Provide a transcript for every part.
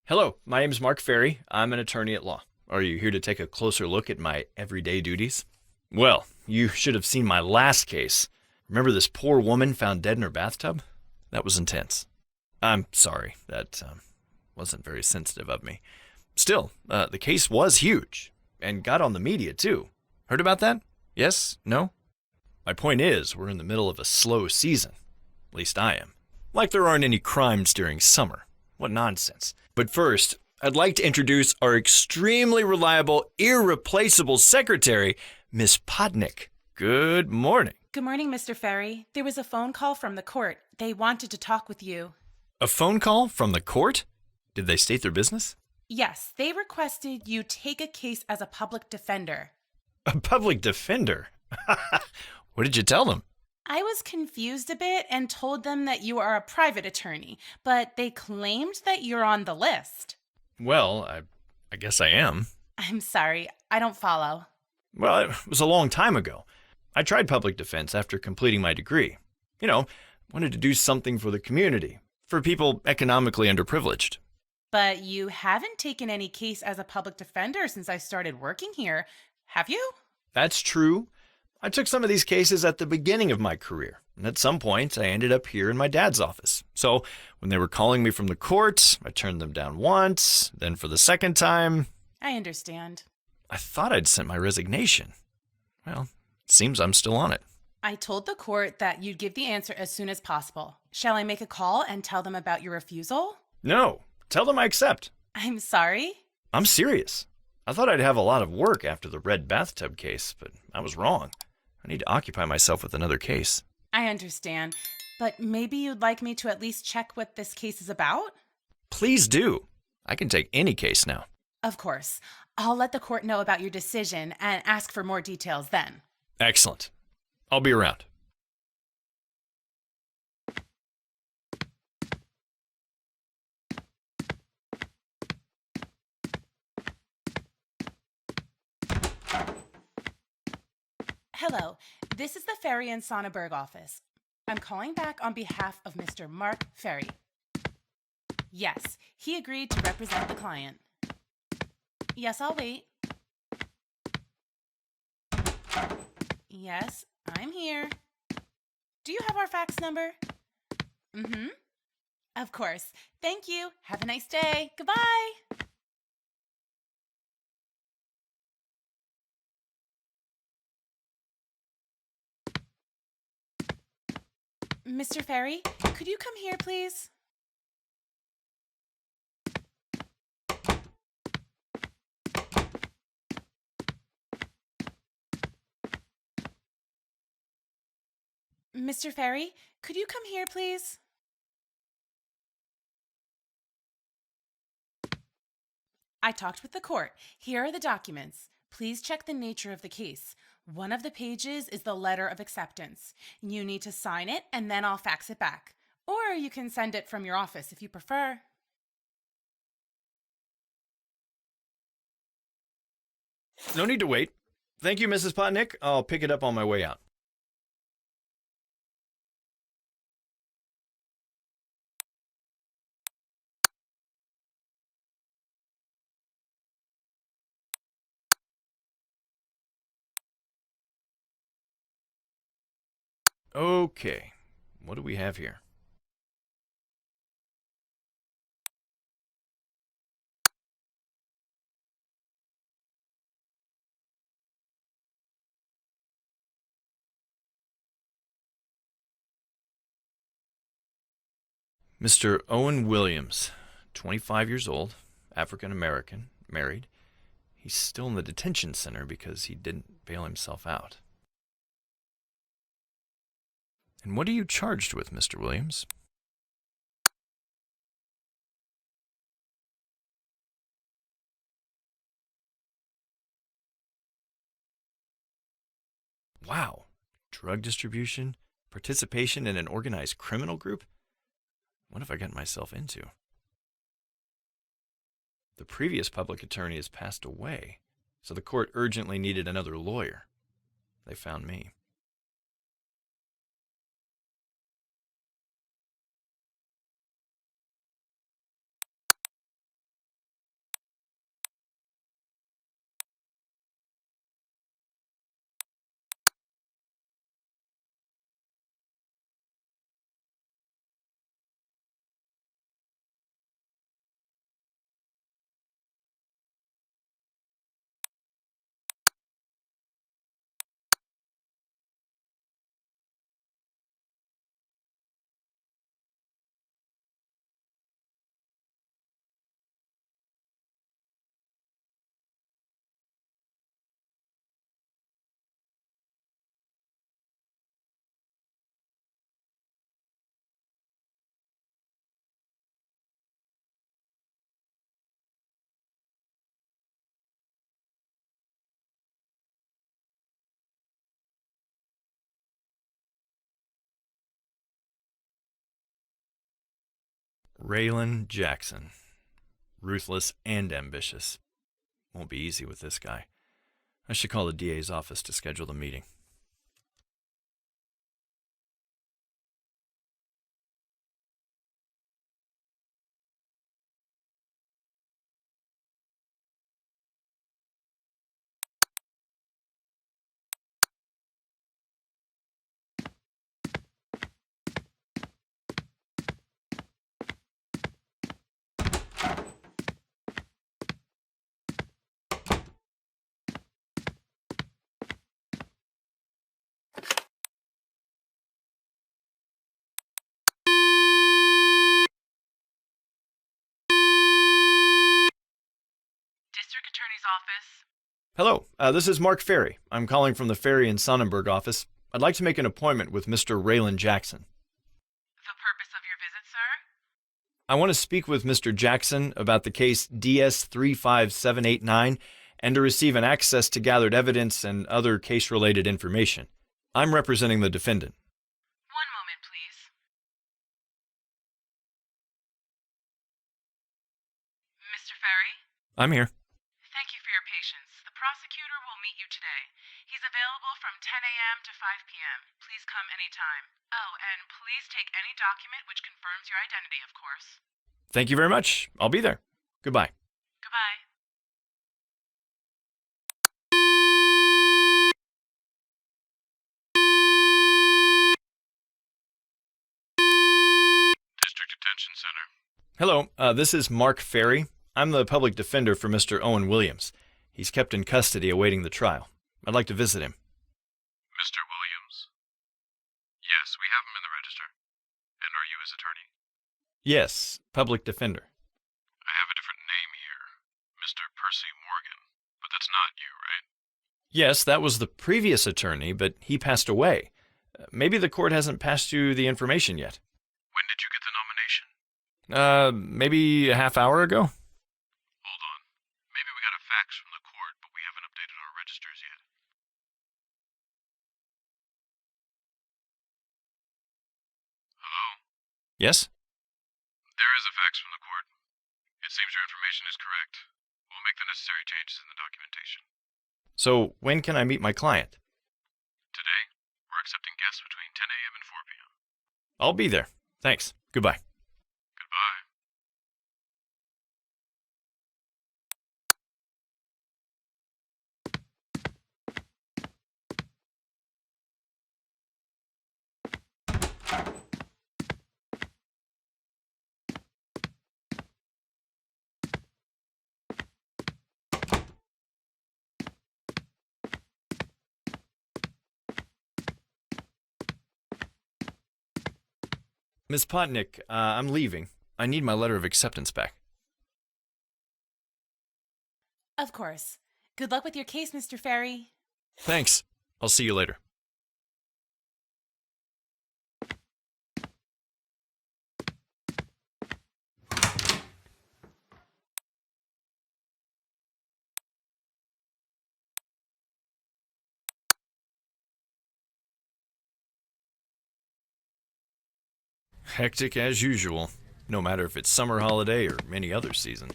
Hello, my name is Mark Ferry. I'm an attorney at law. Are you here to take a closer look at my everyday duties? Well, you should have seen my last case. Remember this poor woman found dead in her bathtub? That was intense. I'm sorry, that wasn't very sensitive of me. Still, the case was huge, and got on the media too. Heard about that? Yes? No? My point is, we're in the middle of a slow season. At least I am. Like there aren't any crimes during summer. What nonsense. But first, I'd like to introduce our extremely reliable, irreplaceable secretary, Miss Podnick. Good morning. Good morning, Mr. Ferry. There was a phone call from the court. They wanted to talk with you. A phone call from the court? Did they state their business? Yes, they requested you take a case as a public defender. A public defender? What did you tell them? I was confused a bit and told them that you are a private attorney, but they claimed that you're on the list. Well, I guess I am. I'm sorry, I don't follow. Well, it was a long time ago. I tried public defense after completing my degree. You know, wanted to do something for the community, for people economically underprivileged. But you haven't taken any case as a public defender since I started working here, have you? That's true. I took some of these cases at the beginning of my career, and at some point I ended up here in my dad's office. So when they were calling me from the court, I turned them down once, then for the second time. I understand. I thought I'd sent my resignation. Well, it seems I'm still on it. I told the court that you'd give the answer as soon as possible. Shall I make a call and tell them about your refusal? No, tell them I accept. I'm sorry? I'm serious. I thought I'd have a lot of work after the red bathtub case, but I was wrong. I need to occupy myself with another case. I understand, but maybe you'd like me to at least check what this case is about? Please do. I can take any case now. Of course. I'll let the court know about your decision and ask for more details then. Excellent. I'll be around. Hello, this is the Ferry and Sonneberg office. I'm calling back on behalf of Mr. Mark Ferry. Yes, he agreed to represent the client. Yes, I'll wait. Yes, I'm here. Do you have our fax number? Mm-hmm. Of course. Thank you. Have a nice day. Goodbye. Mr. Ferry, could you come here, please? Mr. Ferry, could you come here, please? I talked with the court. Here are the documents. Please check the nature of the case. One of the pages is the letter of acceptance. You need to sign it, and then I'll fax it back. Or you can send it from your office if you prefer. No need to wait. Thank you, Mrs. Potnick. I'll pick it up on my way out. Okay, what do we have here? Mr. Owen Williams, 25 years old, African American, married. He's still in the detention center because he didn't bail himself out. And what are you charged with, Mr. Williams? Wow. Drug distribution, participation in an organized criminal group? What have I gotten myself into? The previous public attorney has passed away, so the court urgently needed another lawyer. They found me. Raylan Jackson. Ruthless and ambitious. Won't be easy with this guy. I should call the DA's office to schedule the meeting. District Attorney's Office. Hello, this is Mark Ferry. I'm calling from the Ferry and Sonnenberg office. I'd like to make an appointment with Mr. Raylan Jackson. The purpose of your visit, sir? I want to speak with Mr. Jackson about the case DS35789 and to receive an access to gathered evidence and other case-related information. I'm representing the defendant. One moment, please. Mr. Ferry? I'm here. Thank you for your patience. The prosecutor will meet you today. He's available from 10 a.m. to 5 p.m. Please come anytime. Oh, and please take any document which confirms your identity, of course. Thank you very much. I'll be there. Goodbye. Goodbye. District Detention Center. Hello, this is Mark Ferry. I'm the public defender for Mr. Owen Williams. He's kept in custody awaiting the trial. I'd like to visit him. Mr. Williams? Yes, we have him in the register. And are you his attorney? Yes, public defender. I have a different name here. Mr. Percy Morgan. But that's not you, right? Yes, that was the previous attorney, but he passed away. Maybe the court hasn't passed you the information yet. When did you get the nomination? Maybe a half hour ago? Hold on. Maybe we got a fax from the court, but we haven't updated our registers yet. Hello? Yes? There is a fax from the court. It seems your information is correct. We'll make the necessary changes in the documentation. So, when can I meet my client? Today, we're accepting guests between 10 a.m. and 4 p.m. I'll be there. Thanks. Goodbye. Goodbye. Ms. Potnick, I'm leaving. I need my letter of acceptance back. Of course. Good luck with your case, Mr. Ferry. Thanks. I'll see you later. Hectic as usual, no matter if it's summer holiday or any other season.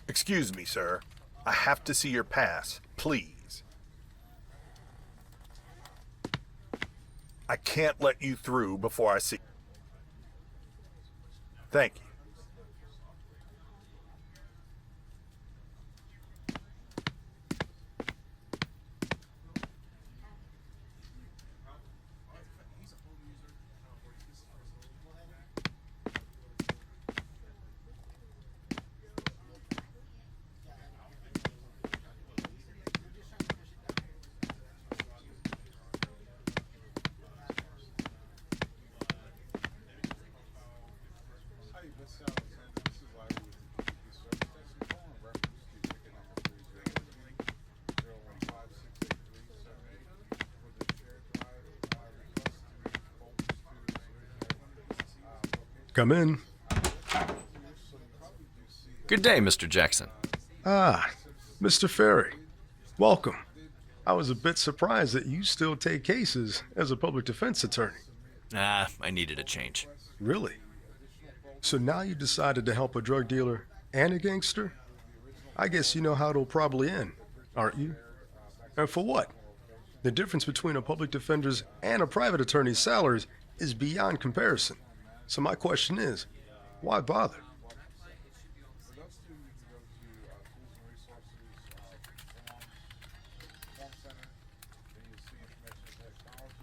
Excuse me, sir. I have to see your pass, please. I can't let you through before I see... Thank you. Come in. Good day, Mr. Jackson. Ah, Mr. Ferry. Welcome. I was a bit surprised that you still take cases as a public defense attorney. I needed a change. Really? So now you decided to help a drug dealer and a gangster? I guess you know how it'll probably end, aren't you? And for what? The difference between a public defender's and a private attorney's salaries is beyond comparison. So my question is, why bother?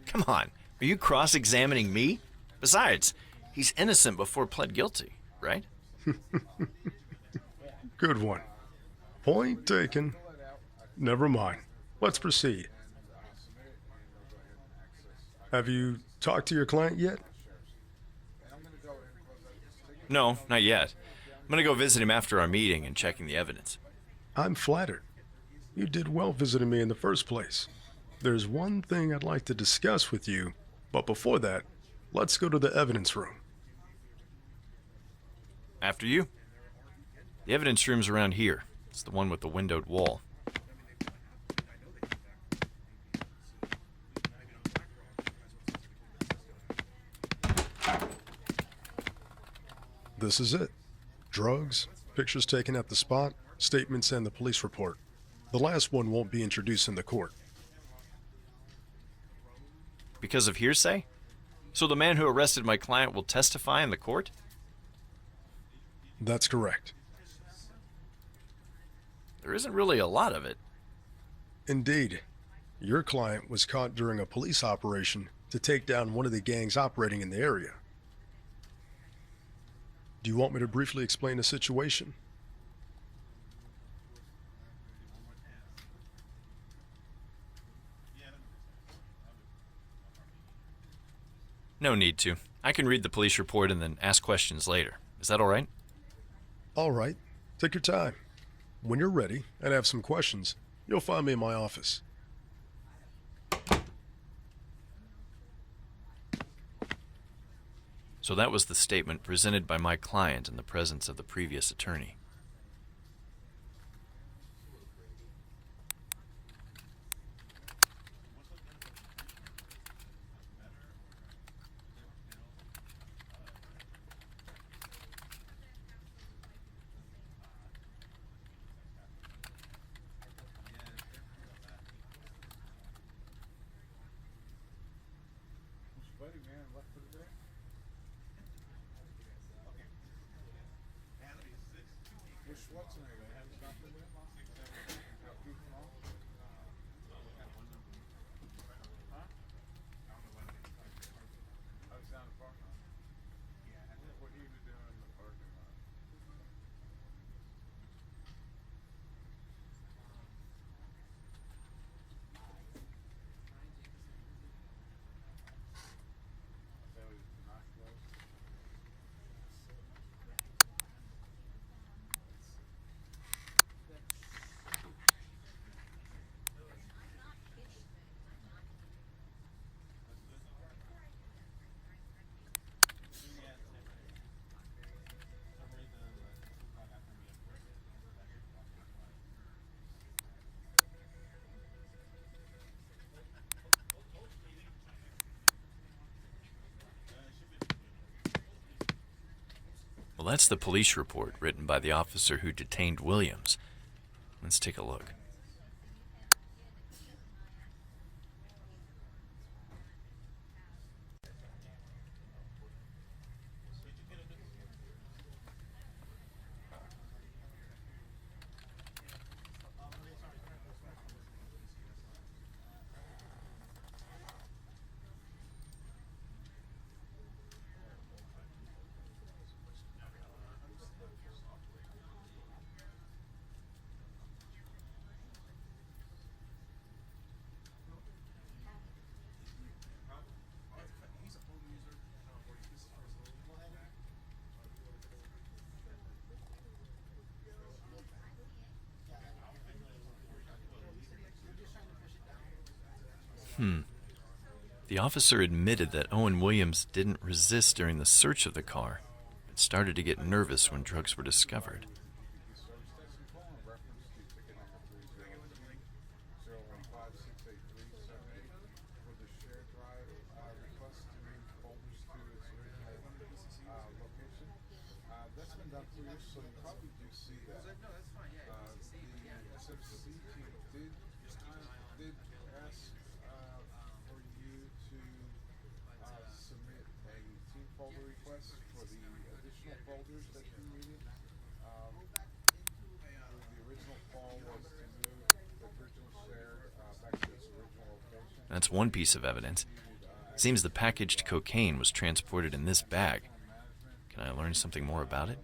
Come on, are you cross-examining me? Besides, he's innocent before pled guilty, right? Good one. Point taken. Never mind. Let's proceed. Have you talked to your client yet? No, not yet. I'm gonna go visit him after our meeting and checking the evidence. I'm flattered. You did well visiting me in the first place. There's one thing I'd like to discuss with you, but before that, let's go to the evidence room. After you. The evidence room's around here. It's the one with the windowed wall. This is it. Drugs, pictures taken at the spot, statements, and the police report. The last one won't be introduced in the court. Because of hearsay? So the man who arrested my client will testify in the court? That's correct. There isn't really a lot of it. Indeed. Your client was caught during a police operation to take down one of the gangs operating in the area. Do you want me to briefly explain the situation? No need to. I can read the police report and then ask questions later. Is that all right? All right. Take your time. When you're ready and have some questions, you'll find me in my office. So that was the statement presented by my client in the presence of the previous attorney. Well, that's the police report written by the officer who detained Williams. Let's take a look. The officer admitted that Owen Williams didn't resist during the search of the car, but started to get nervous when drugs were discovered. down to you, so you probably do see that. The SFC team did ask for you to submit a team folder request for the additional folders that you needed. The original call was to move the original share back to its original location. That's one piece of evidence. Seems the packaged cocaine was transported in this bag. Can I learn something more about it?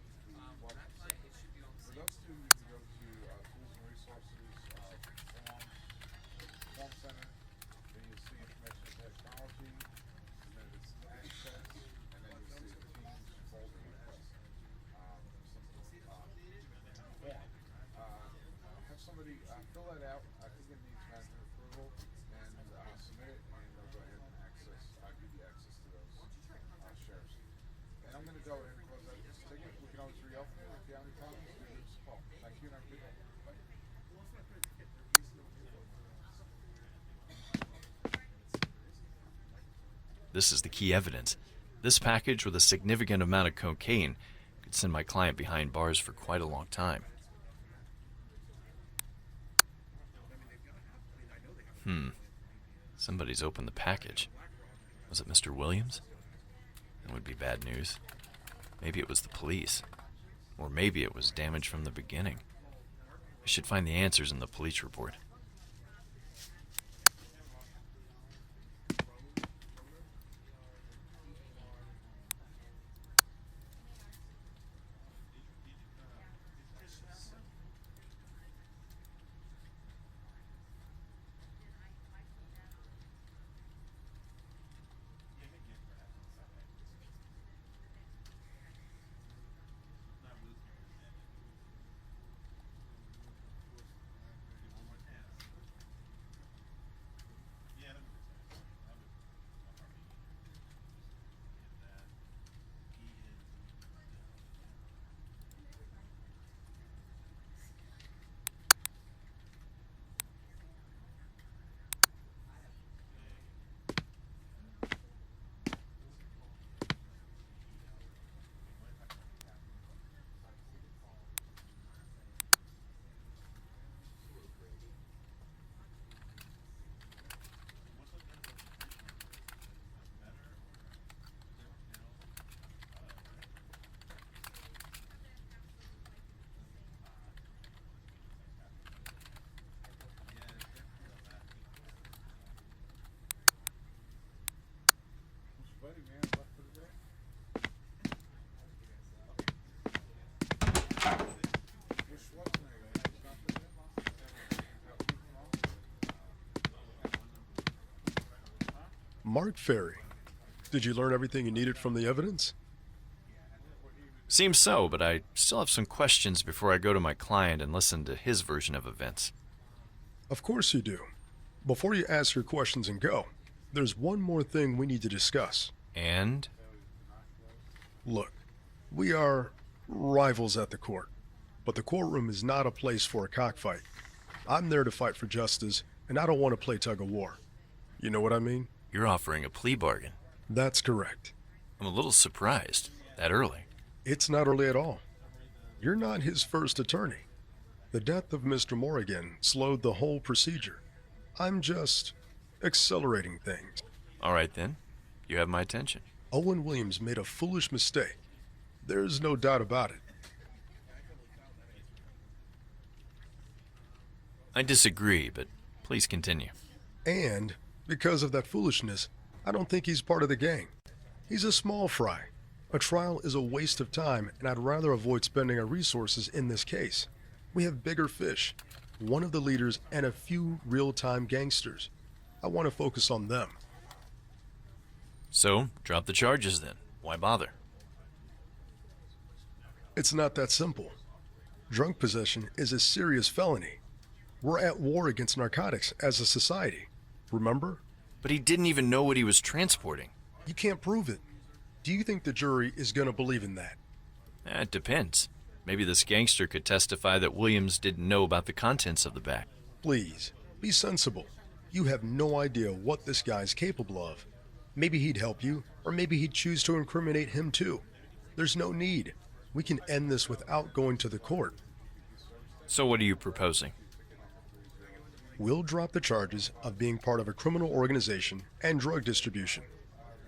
For those two, you can go to Tools and Resources, Form Center, then you'll see Information Technology, and then it's Access, and then you'll see Teams Folder Request. Have somebody fill that out. I think it needs management approval, and submit it, and they'll go ahead and give you access to those shares. And I'm going to go ahead and close out this ticket. We can always reopen it if you have any problems. Give us a call. Thank you, and have a good day. Bye. This is the key evidence. This package with a significant amount of cocaine could send my client behind bars for quite a long time. Somebody's opened the package. Was it Mr. Williams? That would be bad news. Maybe it was the police. Or maybe it was damage from the beginning. I should find the answers in the police report. Mark Ferry, did you learn everything you needed from the evidence? Seems so, but I still have some questions before I go to my client and listen to his version of events. Of course you do. Before you ask your questions and go, there's one more thing we need to discuss. And? Look, we are rivals at the court, but the courtroom is not a place for a cockfight. I'm there to fight for justice, and I don't want to play tug-of-war. You know what I mean? You're offering a plea bargain. That's correct. I'm a little surprised. That early. It's not early at all. You're not his first attorney. The death of Mr. Morrigan slowed the whole procedure. I'm just accelerating things. All right then. You have my attention. Owen Williams made a foolish mistake. There's no doubt about it. I disagree, but please continue. And because of that foolishness, I don't think he's part of the gang. He's a small fry. A trial is a waste of time, and I'd rather avoid spending our resources in this case. We have bigger fish, one of the leaders, and a few real-time gangsters. I want to focus on them. So, drop the charges then. Why bother? It's not that simple. Drunk possession is a serious felony. We're at war against narcotics as a society. Remember? But he didn't even know what he was transporting. You can't prove it. Do you think the jury is going to believe in that? It depends. Maybe this gangster could testify that Williams didn't know about the contents of the bag. Please, be sensible. You have no idea what this guy's capable of. Maybe he'd help you, or maybe he'd choose to incriminate him too. There's no need. We can end this without going to the court. So what are you proposing? We'll drop the charges of being part of a criminal organization and drug distribution.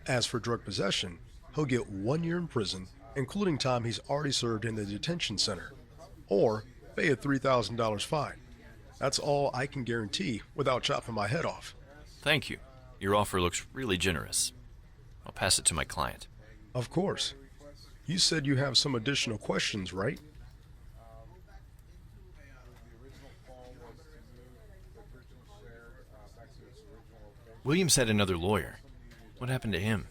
As for drug possession, he'll get 1 year in prison, including time he's already served in the detention center, or pay a $3,000 fine. That's all I can guarantee without chopping my head off. Thank you. Your offer looks really generous. I'll pass it to my client. Of course. You said you have some additional questions, right? Williams had another lawyer. What happened to him?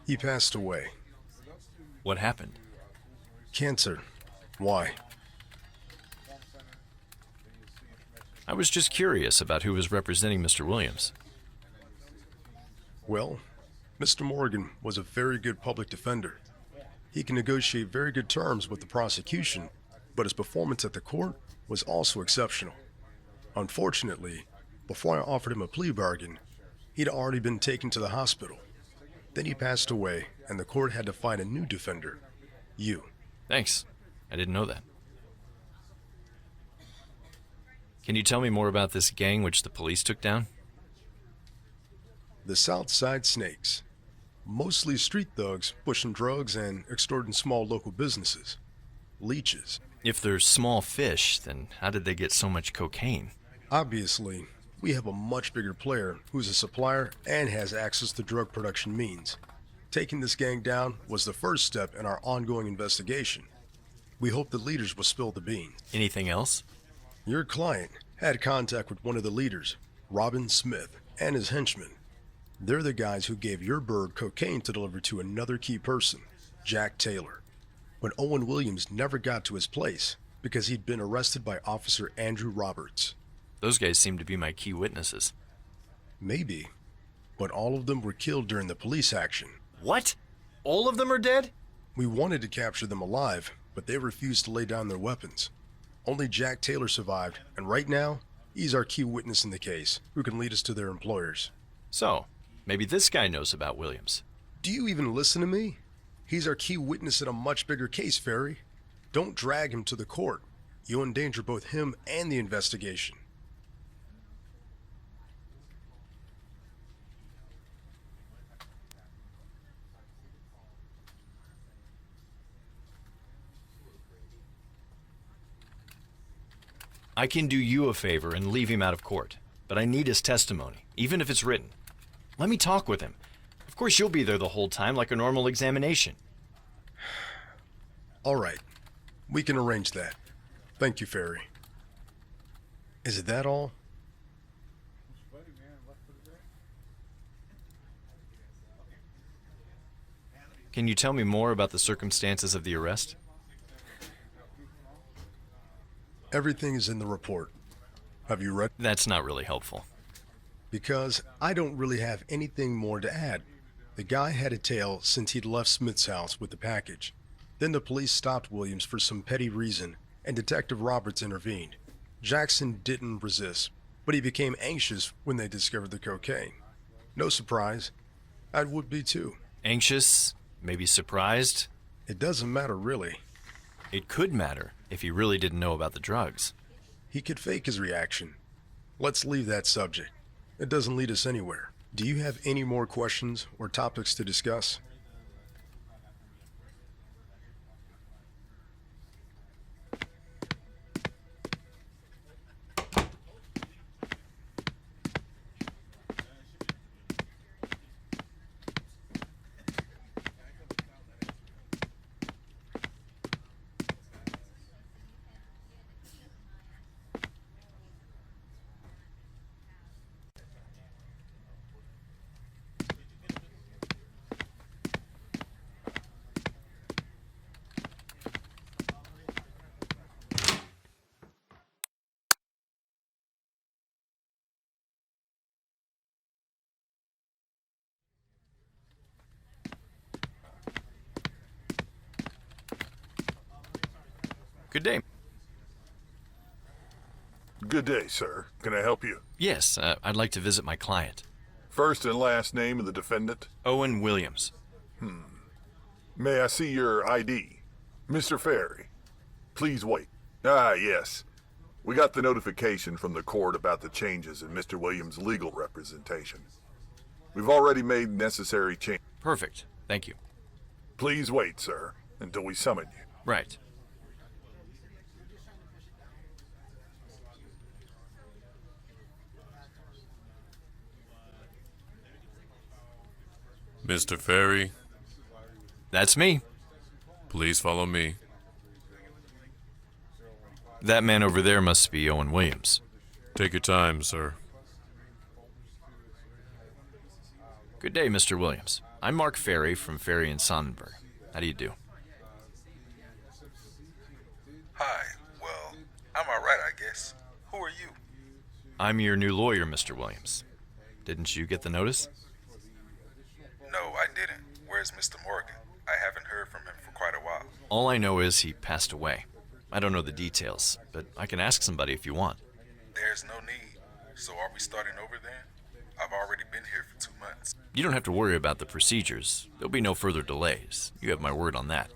He passed away. What happened? Cancer. Why? I was just curious about who was representing Mr. Williams. Well, Mr. Morgan was a very good public defender. He can negotiate very good terms with the prosecution, but his performance at the court was also exceptional. Unfortunately, before I offered him a plea bargain, he'd already been taken to the hospital. Then he passed away, and the court had to find a new defender. You. Thanks. I didn't know that. Can you tell me more about this gang which the police took down? The South Side Snakes. Mostly street thugs pushing drugs and extorting small local businesses. Leeches. If they're small fish, then how did they get so much cocaine? Obviously, we have a much bigger player who's a supplier and has access to drug production means. Taking this gang down was the first step in our ongoing investigation. We hope the leaders will spill the beans. Anything else? Your client had contact with one of the leaders, Robin Smith, and his henchmen. They're the guys who gave your bird cocaine to deliver to another key person, Jack Taylor. But Owen Williams never got to his place because he'd been arrested by Officer Andrew Roberts. Those guys seem to be my key witnesses. Maybe, but all of them were killed during the police action. What? All of them are dead? We wanted to capture them alive, but they refused to lay down their weapons. Only Jack Taylor survived, and right now, he's our key witness in the case, who can lead us to their employers. So, maybe this guy knows about Williams. Do you even listen to me? He's our key witness in a much bigger case, Ferry. Don't drag him to the court. You'll endanger both him and the investigation. I can do you a favor and leave him out of court, but I need his testimony, even if it's written. Let me talk with him. Of course you'll be there the whole time like a normal examination. All right. We can arrange that. Thank you, Ferry. Is it that all? Can you tell me more about the circumstances of the arrest? Everything is in the report. Have you read? That's not really helpful. Because I don't really have anything more to add. The guy had a tail since he'd left Smith's house with the package. Then the police stopped Williams for some petty reason, and Detective Roberts intervened. Jackson didn't resist, but he became anxious when they discovered the cocaine. No surprise. I would be too. Anxious? Maybe surprised? It doesn't matter, really. It could matter if he really didn't know about the drugs. He could fake his reaction. Let's leave that subject. It doesn't lead us anywhere. Do you have any more questions or topics to discuss? Good day. Good day, sir. Can I help you? Yes, I'd like to visit my client. First and last name of the defendant? Owen Williams. May I see your ID? Mr. Ferry, please wait. Ah, yes. We got the notification from the court about the changes in Mr. Williams' legal representation. We've already made necessary changes. Perfect. Thank you. Please wait, sir, until we summon you. Right. Mr. Ferry, That's me. please follow me. That man over there must be Owen Williams. Take your time, sir. Good day, Mr. Williams. I'm Mark Ferry from Ferry and Sonnenberg. How do you do? Hi. Well, I'm alright, I guess. Who are you? I'm your new lawyer, Mr. Williams. Didn't you get the notice? No, I didn't. Where's Mr. Morgan? I haven't heard from him for quite a while. All I know is he passed away. I don't know the details, but I can ask somebody if you want. There's no need. So are we starting over then? I've already been here for 2 months. You don't have to worry about the procedures. There'll be no further delays. You have my word on that.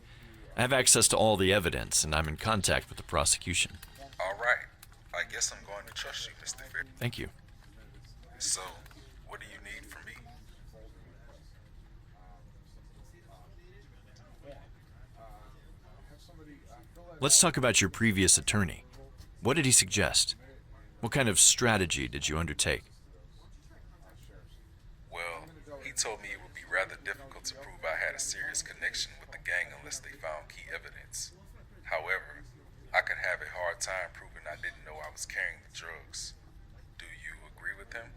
I have access to all the evidence, and I'm in contact with the prosecution. Alright. I guess I'm going to trust you, Mr. Fair. Thank you. So, what do you need from me? Let's talk about your previous attorney. What did he suggest? What kind of strategy did you undertake? Well, he told me it would be rather difficult to prove I had a serious connection with the gang unless they found key evidence. However, I could have a hard time proving I didn't know I was carrying the drugs. Do you agree with him?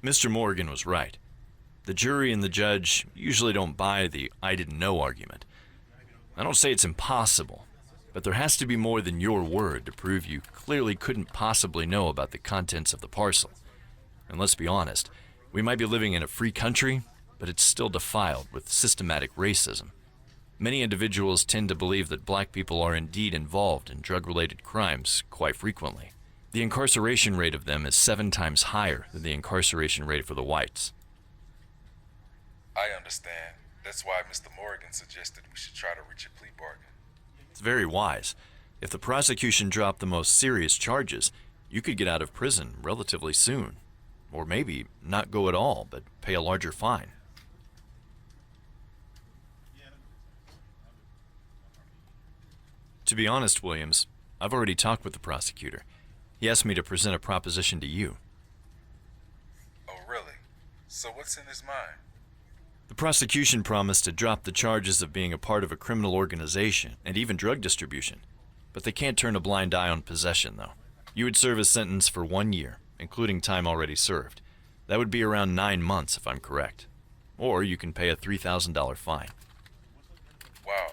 Mr. Morgan was right. The jury and the judge usually don't buy the I didn't know argument. I don't say it's impossible, but there has to be more than your word to prove you clearly couldn't possibly know about the contents of the parcel. And let's be honest, we might be living in a free country, but it's still defiled with systematic racism. Many individuals tend to believe that black people are indeed involved in drug-related crimes quite frequently. The incarceration rate of them is 7 times higher than the incarceration rate for the whites. I understand. That's why Mr. Morgan suggested we should try to reach a plea bargain. It's very wise. If the prosecution dropped the most serious charges, you could get out of prison relatively soon. Or maybe not go at all, but pay a larger fine. To be honest, Williams, I've already talked with the prosecutor. He asked me to present a proposition to you. Oh, really? So what's in his mind? The prosecution promised to drop the charges of being a part of a criminal organization and even drug distribution. But they can't turn a blind eye on possession, though. You would serve a sentence for 1 year, including time already served. That would be around 9 months, if I'm correct. Or you can pay a $3,000 fine. Wow,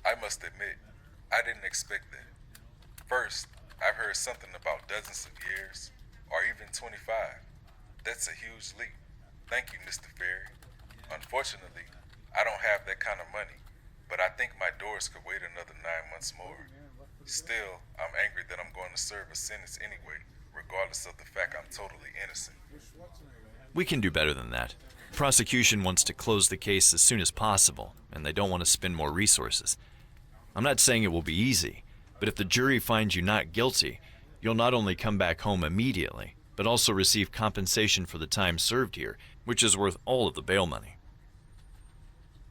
I must admit, I didn't expect that. First, I've heard something about dozens of years, or even 25. That's a huge leap. Thank you, Mr. Ferry. Unfortunately, I don't have that kind of money, but I think my doors could wait another 9 months more. Still, I'm angry that I'm going to serve a sentence anyway, regardless of the fact I'm totally innocent. We can do better than that. The prosecution wants to close the case as soon as possible, and they don't want to spend more resources. I'm not saying it will be easy, but if the jury finds you not guilty, you'll not only come back home immediately, but also receive compensation for the time served here, which is worth all of the bail money.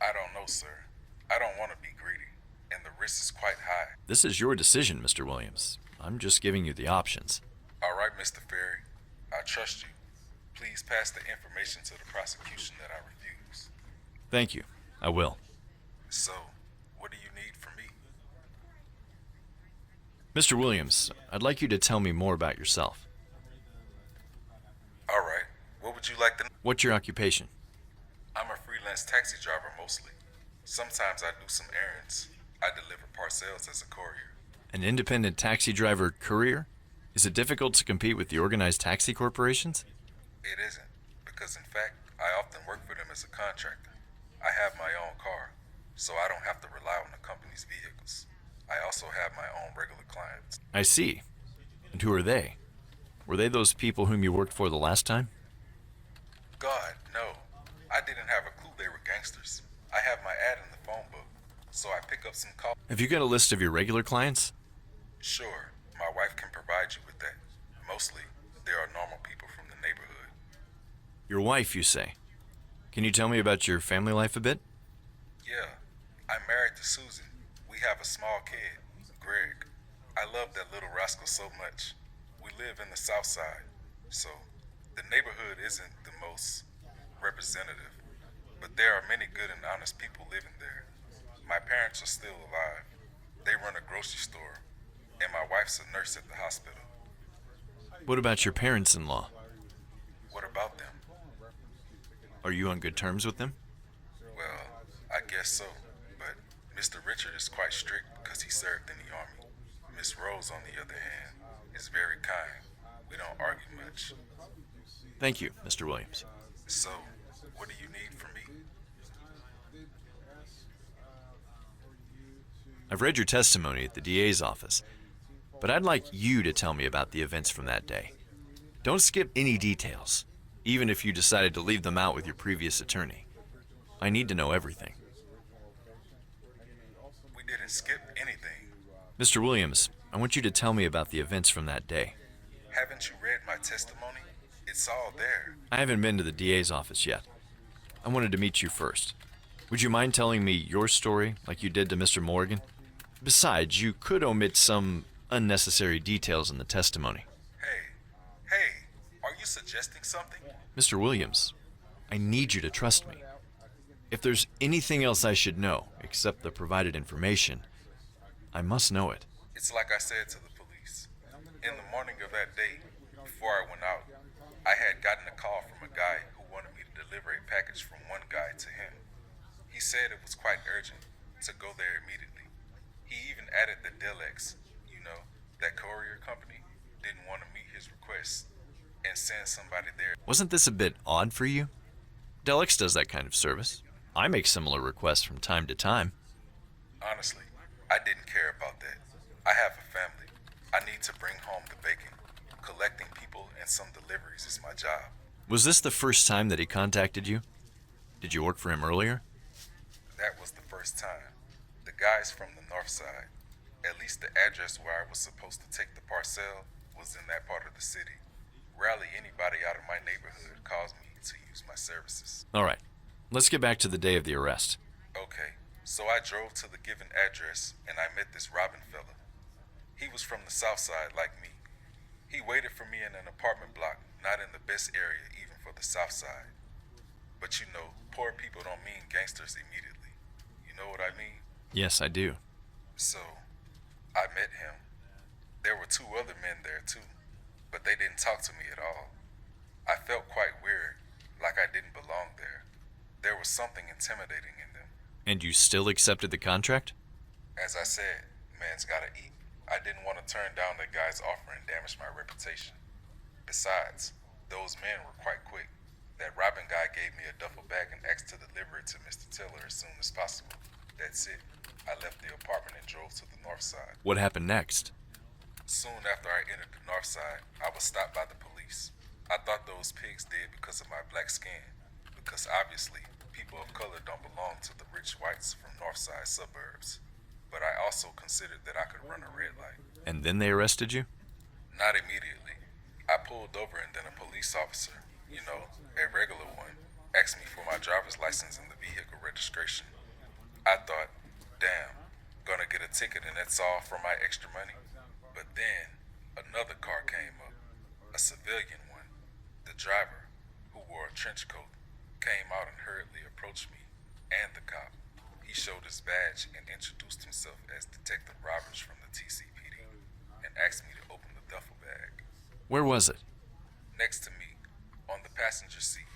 I don't know, sir. I don't want to be greedy, and the risk is quite high. This is your decision, Mr. Williams. I'm just giving you the options. All right, Mr. Ferry. I trust you. Please pass the information to the prosecution that I refuse. Thank you. I will. So, what do you need from me? Mr. Williams, I'd like you to tell me more about yourself. All right. What would you like to know? What's your occupation? I'm a freelance taxi driver mostly. Sometimes I do some errands. I deliver parcels as a courier. An independent taxi driver courier? Is it difficult to compete with the organized taxi corporations? It isn't, because in fact, I often work for them as a contractor. I have my own car, so I don't have to rely on the company's vehicles. I also have my own regular clients. I see. And who are they? Were they those people whom you worked for the last time? God, no. I didn't have a clue they were gangsters. I have my ad in the phone book, so I pick up some calls. Have you got a list of your regular clients? Sure, my wife can provide you with that. Mostly, they are normal people from the neighborhood. Your wife, you say. Can you tell me about your family life a bit? Yeah, I'm married to Susan. We have a small kid, Greg. I love that little rascal so much. We live in the South Side, so the neighborhood isn't the most representative, but there are many good and honest people living there. My parents are still alive. They run a grocery store, and my wife's a nurse at the hospital. What about your parents-in-law? What about them? Are you on good terms with them? Well, I guess so, but Mr. Richard is quite strict because he served in the army. Miss Rose, on the other hand, is very kind. We don't argue much. Thank you, Mr. Williams. So, what do you need from me? I've read your testimony at the DA's office, but I'd like you to tell me about the events from that day. Don't skip any details, even if you decided to leave them out with your previous attorney. I need to know everything. We didn't skip anything. Mr. Williams, I want you to tell me about the events from that day. Haven't you read my testimony? It's all there. I haven't been to the DA's office yet. I wanted to meet you first. Would you mind telling me your story like you did to Mr. Morgan? Besides, you could omit some unnecessary details in the testimony. Hey, are you suggesting something? Mr. Williams, I need you to trust me. If there's anything else I should know except the provided information, I must know it. It's like I said to the police. In the morning of that day, before I went out, I had gotten a call from a guy who wanted me to deliver a package from one guy to him. He said it was quite urgent to go there immediately. He even added that Delex, that courier company, didn't want to meet his request and send somebody there. Wasn't this a bit odd for you? Delex does that kind of service. I make similar requests from time to time. Honestly, I didn't care about that. I have a family. I need to bring home the bacon. Collecting people and some deliveries is my job. Was this the first time that he contacted you? Did you work for him earlier? That was the first time. The guy's from the north side. At least the address where I was supposed to take the parcel was in that part of the city. Rarely anybody out of my neighborhood calls me to use my services. All right, let's get back to the day of the arrest. Okay, so I drove to the given address and I met this Robin fella. He was from the south side like me. He waited for me in an apartment block, not in the best area even for the south side. But poor people don't mean gangsters immediately. You know what I mean? Yes, I do. So, I met him. There were 2 other men there too, but they didn't talk to me at all. I felt quite weird, like I didn't belong there. There was something intimidating in them. And you still accepted the contract? As I said, man's gotta eat. I didn't want to turn down the guy's offer and damage my reputation. Besides, those men were quite quick. That Robin guy gave me a duffel bag and asked to deliver it to Mr. Tiller as soon as possible. That's it. I left the apartment and drove to the north side. What happened next? Soon after I entered the north side, I was stopped by the police. I thought those pigs did because of my black skin, because obviously people of color don't belong to the rich whites from north side suburbs. But I also considered that I could run a red light. And then they arrested you? Not immediately. I pulled over and then a police officer, a regular one, asked me for my driver's license and the vehicle registration. I thought, damn, gonna get a ticket and that's all for my extra money. But then, another car came up, a civilian one. The driver, who wore a trench coat, came out and hurriedly approached me, and the cop. He showed his badge and introduced himself as Detective Roberts from the TCPD, and asked me to open the duffel bag. Where was it? Next to me, on the passenger seat.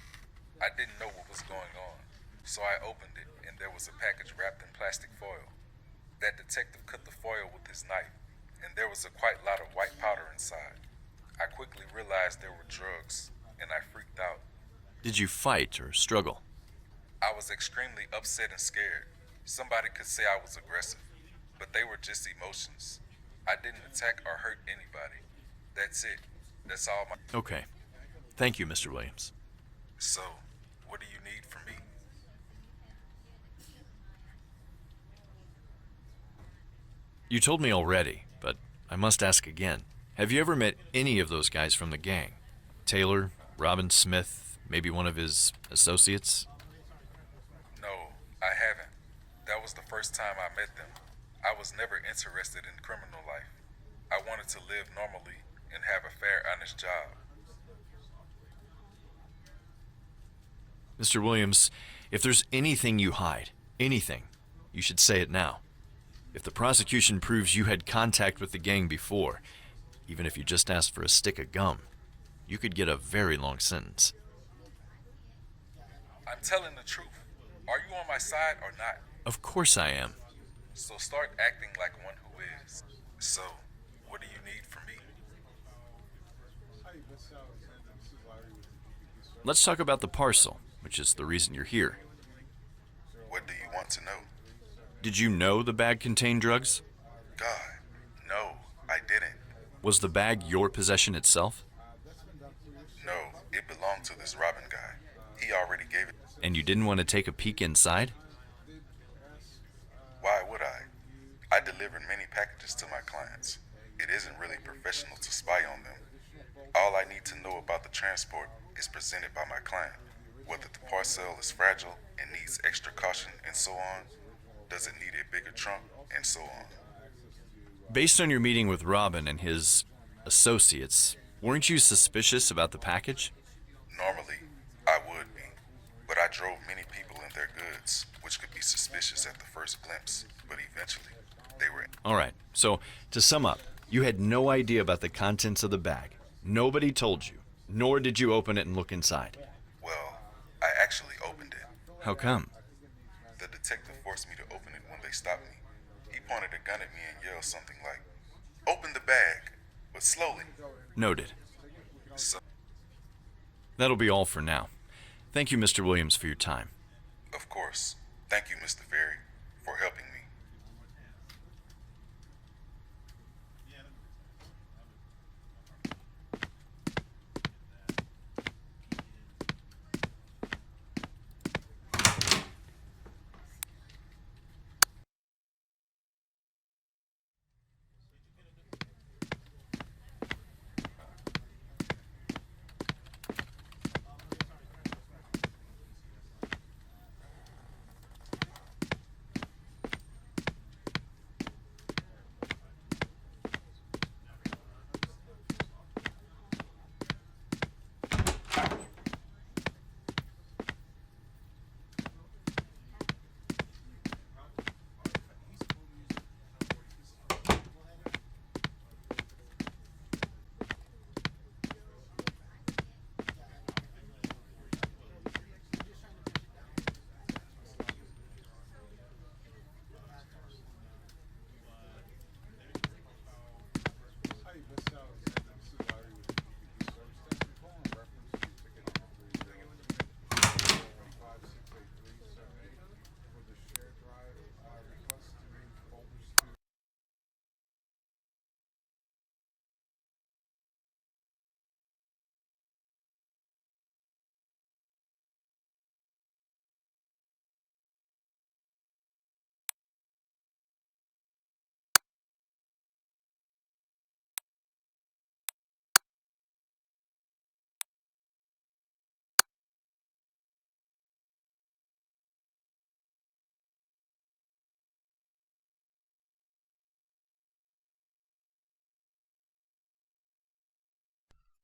I didn't know what was going on, so I opened it, and there was a package wrapped in plastic foil. That detective cut the foil with his knife, and there was a quite lot of white powder inside. I quickly realized there were drugs, and I freaked out. Did you fight or struggle? I was extremely upset and scared. Somebody could say I was aggressive, but they were just emotions. I didn't attack or hurt anybody. That's it. That's all my... Okay. Thank you, Mr. Williams. So, what do you need from me? You told me already, but I must ask again. Have you ever met any of those guys from the gang? Taylor, Robin Smith, maybe one of his associates? No, I haven't. That was the first time I met them. I was never interested in criminal life. I wanted to live normally and have a fair, honest job. Mr. Williams, if there's anything you hide, anything, you should say it now. If the prosecution proves you had contact with the gang before, even if you just asked for a stick of gum, you could get a very long sentence. I'm telling the truth. Are you on my side or not? Of course I am. So start acting like one who is. So, what do you need from me? Let's talk about the parcel, which is the reason you're here. What do you want to know? Did you know the bag contained drugs? God, no, I didn't. Was the bag your possession itself? No, it belonged to this Robin guy. He already gave it. And you didn't want to take a peek inside? Why would I? I delivered many packages to my clients. It isn't really professional to spy on them. All I need to know about the transport is presented by my client. Whether the parcel is fragile and needs extra caution and so on, does it need a bigger trunk and so on. Based on your meeting with Robin and his associates, weren't you suspicious about the package? Normally, I would be, but I drove many people in their goods, which could be suspicious at the first glimpse, but eventually, they were... All right, so to sum up, you had no idea about the contents of the bag. Nobody told you, nor did you open it and look inside. Well, I actually opened it. How come? The detective forced me to open it when they stopped me. He pointed a gun at me and yelled something like, "Open the bag, but slowly." Noted. So, That'll be all for now. Thank you, Mr. Williams, for your time. of course, thank you, Mr. Ferry, for helping me.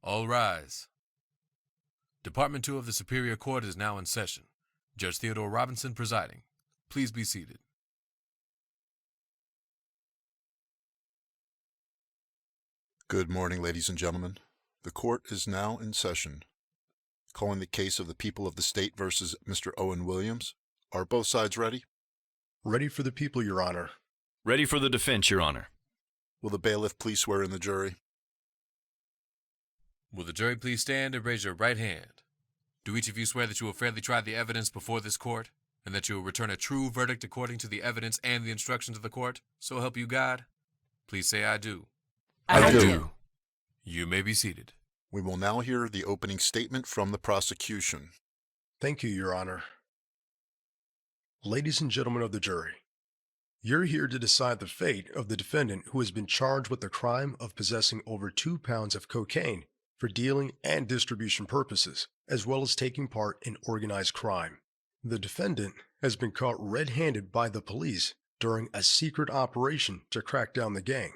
All rise. Department 2 of the Superior Court is now in session. Judge Theodore Robinson presiding. Please be seated. Good morning, ladies and gentlemen. The court is now in session. Calling the case of the people of the state versus Mr. Owen Williams. Are both sides ready? Ready for the people, Your Honor. Ready for the defense, Your Honor. Will the bailiff please swear in the jury? Will the jury please stand and raise your right hand? Do each of you swear that you will fairly try the evidence before this court? and that you will return a true verdict according to the evidence and the instructions of the court? So help you God? Please say I do. I do. You may be seated. We will now hear the opening statement from the prosecution. Thank you, Your Honor. Ladies and gentlemen of the jury, you're here to decide the fate of the defendant who has been charged with the crime of possessing over 2 pounds of cocaine for dealing and distribution purposes, as well as taking part in organized crime. The defendant has been caught red-handed by the police during a secret operation to crack down the gang.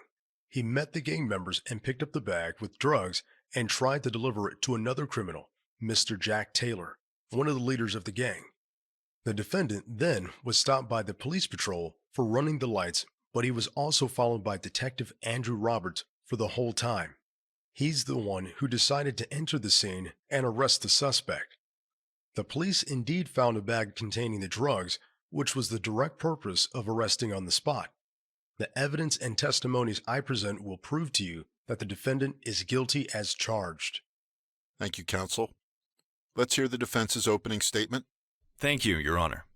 He met the gang members and picked up the bag with drugs and tried to deliver it to another criminal, Mr. Jack Taylor, one of the leaders of the gang. The defendant then was stopped by the police patrol for running the lights, but he was also followed by Detective Andrew Roberts for the whole time. He's the one who decided to enter the scene and arrest the suspect. The police indeed found a bag containing the drugs, which was the direct purpose of arresting on the spot. The evidence and testimonies I present will prove to you that the defendant is guilty as charged. Thank you, counsel. Let's hear the defense's opening statement. Thank you, Your Honor.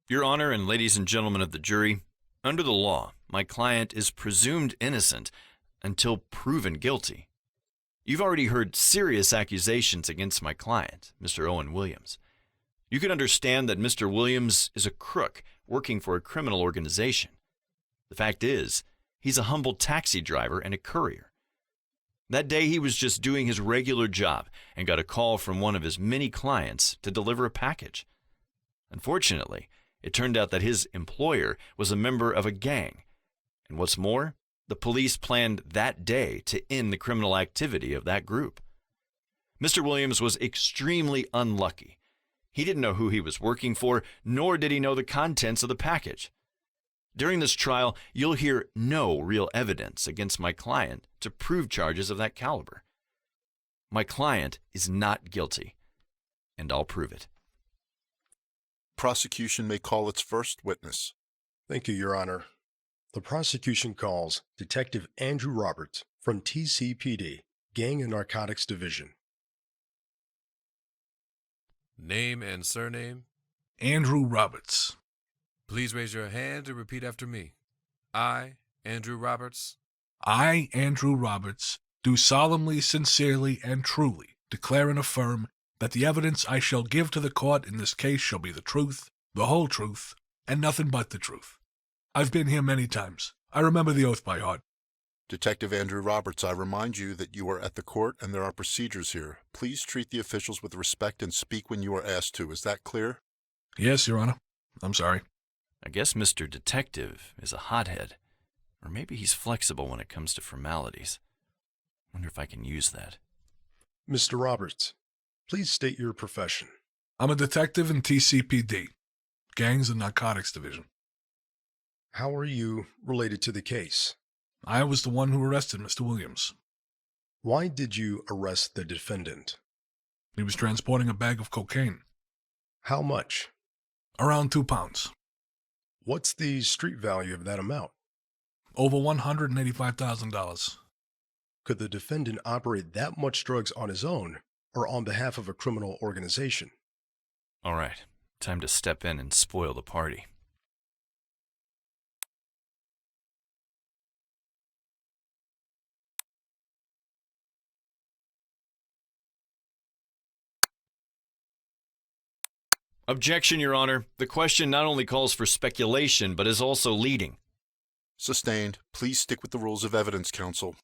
Your Honor and ladies and gentlemen of the jury, under the law, my client is presumed innocent until proven guilty. You've already heard serious accusations against my client, Mr. Owen Williams. You can understand that Mr. Williams is a crook working for a criminal organization. The fact is, he's a humble taxi driver and a courier. That day he was just doing his regular job and got a call from one of his many clients to deliver a package. Unfortunately, it turned out that his employer was a member of a gang. And what's more, the police planned that day to end the criminal activity of that group. Mr. Williams was extremely unlucky. He didn't know who he was working for, nor did he know the contents of the package. During this trial, you'll hear no real evidence against my client to prove charges of that caliber. My client is not guilty, and I'll prove it. Prosecution may call its first witness. Thank you, Your Honor. The prosecution calls Detective Andrew Roberts from TCPD, Gang and Narcotics Division. Name and surname? Andrew Roberts. Please raise your hand and repeat after me. I, Andrew Roberts. I, Andrew Roberts, do solemnly, sincerely, and truly declare and affirm that the evidence I shall give to the court in this case shall be the truth, the whole truth, and nothing but the truth. I've been here many times. I remember the oath by heart. Detective Andrew Roberts, I remind you that you are at the court and there are procedures here. Please treat the officials with respect and speak when you are asked to. Is that clear? Yes, Your Honor. I'm sorry. I guess Mr. Detective is a hothead, or maybe he's flexible when it comes to formalities. Wonder if I can use that. Mr. Roberts, please state your profession. I'm a detective in TCPD, Gangs and Narcotics Division. How are you related to the case? I was the one who arrested Mr. Williams. Why did you arrest the defendant? He was transporting a bag of cocaine. How much? Around 2 pounds. What's the street value of that amount? Over $185,000. Could the defendant operate that much drugs on his own or on behalf of a criminal organization? All right, time to step in and spoil the party. Objection, Your Honor. The question not only calls for speculation, but is also leading. Sustained. Please stick with the rules of evidence, counsel.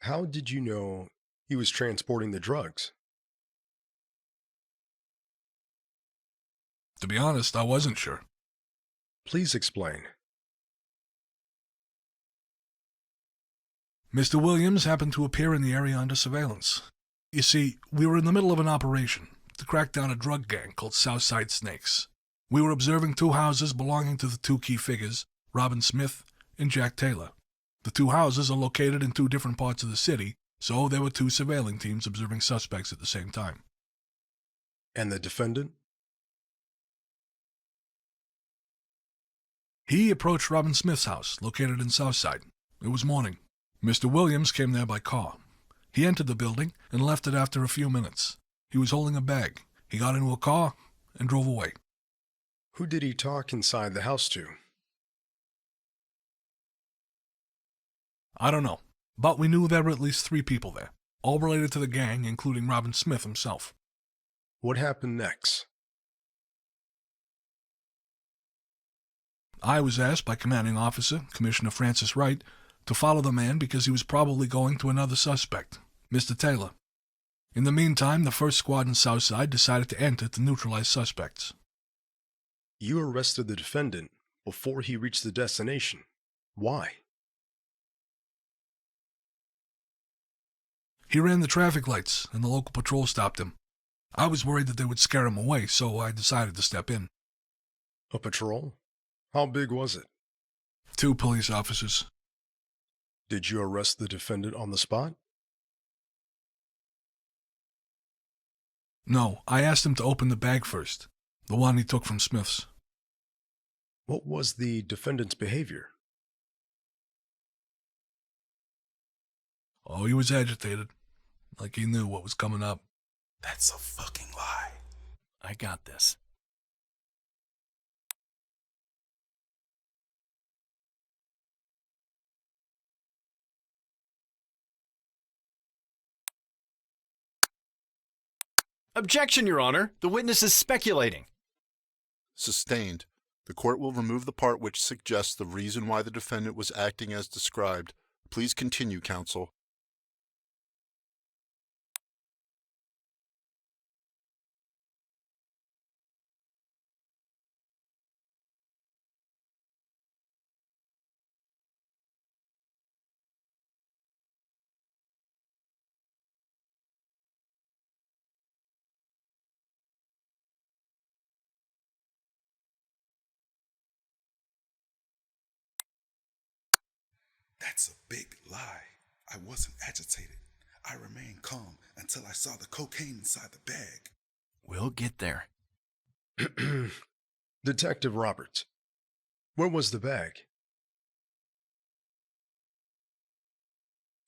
How did you know He was transporting the drugs. To be honest, I wasn't sure. Please explain. Mr. Williams happened to appear in the area under surveillance. You see, we were in the middle of an operation to crack down a drug gang called Southside Snakes. We were observing 2 houses belonging to the 2 key figures, Robin Smith and Jack Taylor. The 2 houses are located in 2 different parts of the city, so there were 2 surveilling teams observing suspects at the same time. And the defendant? He approached Robin Smith's house, located in Southside. It was morning. Mr. Williams came there by car. He entered the building and left it after a few minutes. He was holding a bag. He got into a car and drove away. Who did he talk inside the house to? I don't know, but we knew there were at least 3 people there, all related to the gang, including Robin Smith himself. What happened next? I was asked by Commanding Officer, Commissioner Francis Wright, to follow the man because he was probably going to another suspect, Mr. Taylor. In the meantime, the first squad in Southside decided to enter to neutralize suspects. You arrested the defendant before he reached the destination. Why? He ran the traffic lights, and the local patrol stopped him. I was worried that they would scare him away, so I decided to step in. A patrol? How big was it? 2 police officers. Did you arrest the defendant on the spot? No, I asked him to open the bag first, the one he took from Smith's. What was the defendant's behavior? Oh, he was agitated, like he knew what was coming up. That's a fucking lie. I got this. Objection, Your Honor. The witness is speculating. Sustained. The court will remove the part which suggests the reason why the defendant was acting as described. Please continue, counsel. That's a big lie. I wasn't agitated. I remained calm until I saw the cocaine inside the bag. We'll get there. Detective Roberts, where was the bag?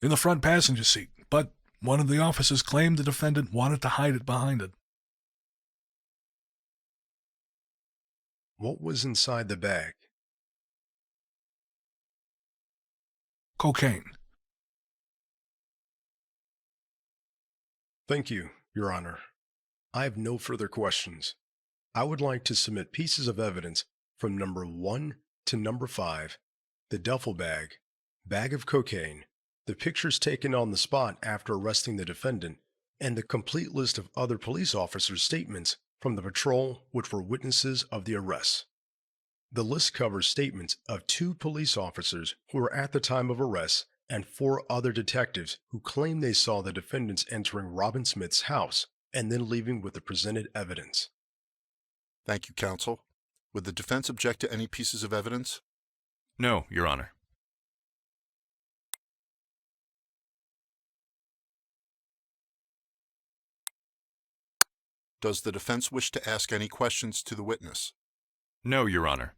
In the front passenger seat, but one of the officers claimed the defendant wanted to hide it behind it. What was inside the bag? Cocaine. Thank you, Your Honor. I have no further questions. I would like to submit pieces of evidence from number 1 to number 5, the duffel bag, bag of cocaine, the pictures taken on the spot after arresting the defendant, and the complete list of other police officers' statements from the patrol which were witnesses of the arrest. The list covers statements of 2 police officers who were at the time of arrest and 4 other detectives who claim they saw the defendants entering Robin Smith's house and then leaving with the presented evidence. Thank you, counsel. Would the defense object to any pieces of evidence? No, Your Honor. Does the defense wish to ask any questions to the witness? No, Your Honor.